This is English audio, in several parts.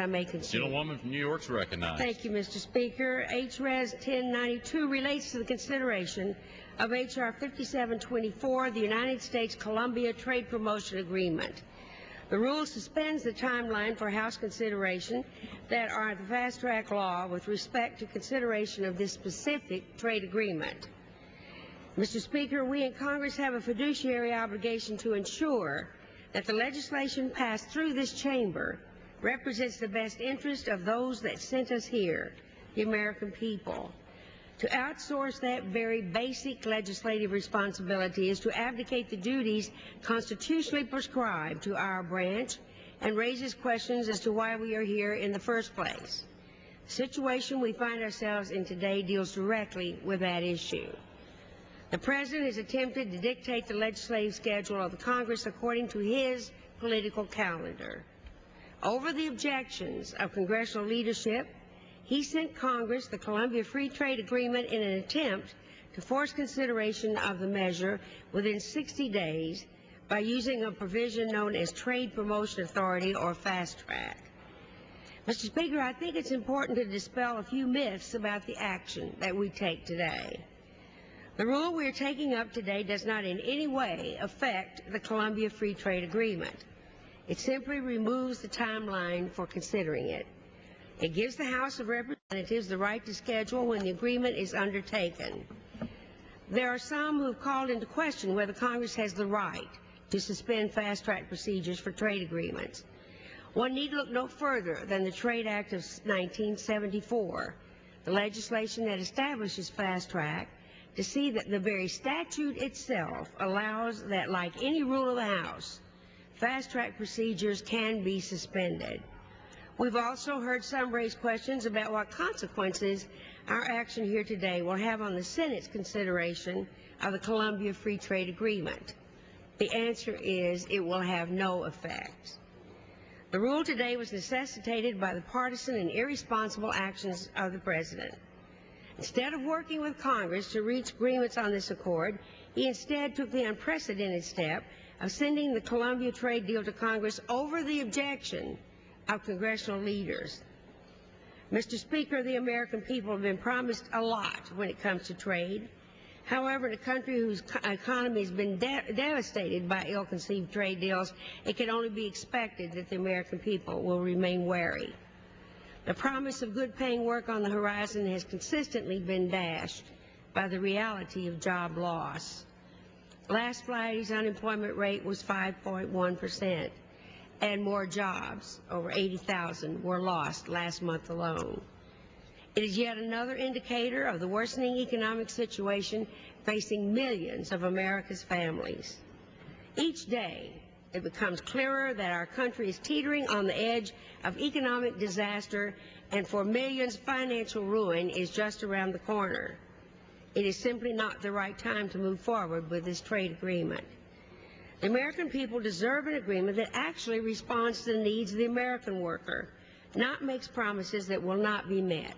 I may concede. Gentlewoman from New York's recognized. Thank you, Mr. Speaker. H.Res. 1092 relates to the consideration of H.R. 5724, the United States Colombia Trade Promotion Agreement. The rule suspends the timeline for House consideration that are the fast-track law with respect to consideration of this specific trade agreement. Mr. Speaker, we in Congress have a fiduciary obligation to ensure that the legislation passed through this chamber represents the best interest of those that sent us here, the American people. To outsource that very basic legislative responsibility is to abdicate the duties constitutionally prescribed to our branch and raises questions as to why we are here in the first place. The situation we find ourselves in today deals directly with that issue. The President has attempted to dictate the legislative schedule of the Congress according to his political calendar. Over the objections of Congressional leadership, he sent Congress the Colombia Free Trade Agreement in an attempt to force consideration of the measure within 60 days by using a provision known as Trade Promotion Authority or Fast Track. Mr. Speaker, I think it's important to dispel a few myths about the action that we take today. The rule we are taking up today does not in any way affect the Colombia Free Trade Agreement. It simply removes the timeline for considering it. It gives the House of Representatives the right to schedule when the agreement is undertaken. There are some who have called into question whether Congress has the right to suspend fast-track procedures for trade agreements. One need look no further than the Trade Act of 1974, the legislation that establishes fast-track, to see that the very statute itself allows that, like any rule of the House, fast-track procedures can be suspended. We've also heard some raise questions about what consequences our action here today will have on the Senate's consideration of the Colombia Free Trade Agreement. The answer is it will have no effect. The rule today was necessitated by the partisan and irresponsible actions of the President. Instead of working with Congress to reach agreements on this accord, he instead took the unprecedented step of sending the Colombia trade deal to Congress over the objection of Congressional leaders. Mr. Speaker, the American people have been promised a lot when it comes to trade. However, in a country whose economy has been devastated by ill-conceived trade deals, it can only be expected that the American people will remain wary. The promise of good-paying work on the horizon has consistently been dashed by the reality of job loss. Last Friday's unemployment rate was 5.1%, and more jobs, over 80,000, were lost last month alone. It is yet another indicator of the worsening economic situation facing millions of America's families. Each day, it becomes clearer that our country is teetering on the edge of economic disaster, and for millions, financial ruin is just around the corner. It is simply not the right time to move forward with this trade agreement. The American people deserve an agreement that actually responds to the needs of the American worker, not makes promises that will not be met.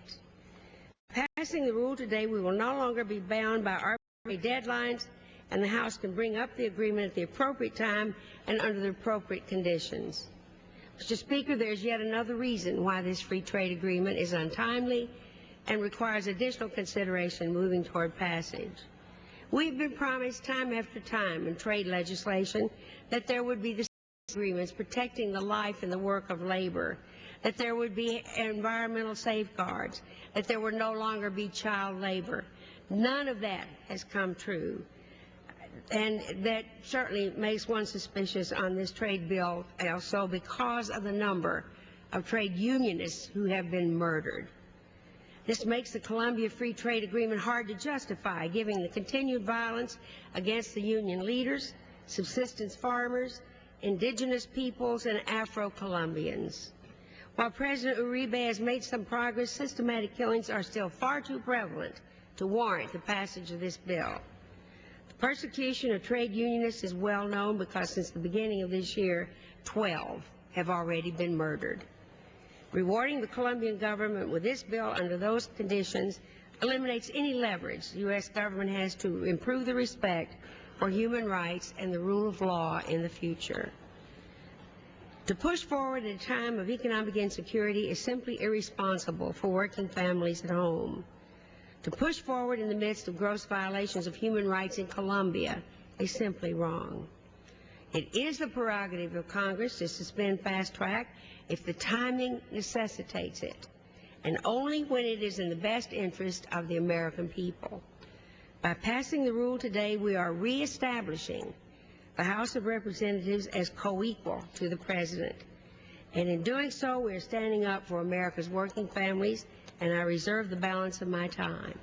Passing the rule today, we will no longer be bound by arbitrary deadlines, and the House can bring up the agreement at the appropriate time and under the appropriate conditions. Mr. Speaker, there is yet another reason why this free trade agreement is untimely and requires additional consideration moving toward passage. We've been promised time after time in trade legislation that there would be the agreements protecting the life and the work of labor, that there would be environmental safeguards, that there would no longer be child labor. None of that has come true, and that certainly makes one suspicious on this trade bill also because of the number of trade unionists who have been murdered. This makes the Colombia Free Trade Agreement hard to justify, given the continued violence against the union leaders, subsistence farmers, indigenous peoples, and Afro-Colombians. While President Uribe has made some progress, systematic killings are still far too prevalent to warrant the passage of this bill. The persecution of trade unionists is well known because since the beginning of this year, 12 have already been murdered. Rewarding the Colombian government with this bill under those conditions eliminates any leverage the U.S. government has to improve the respect for human rights and the rule of law in the future. To push forward at a time of economic insecurity is simply irresponsible for working families at home. To push forward in the midst of gross violations of human rights in Colombia is simply wrong. It is the prerogative of Congress to suspend fast track if the timing necessitates it, and only when it is in the best interest of the American people. By passing the rule today, we are reestablishing the House of Representatives as co-equal to the President. And in doing so, we are standing up for America's working families, and I reserve the balance of my time.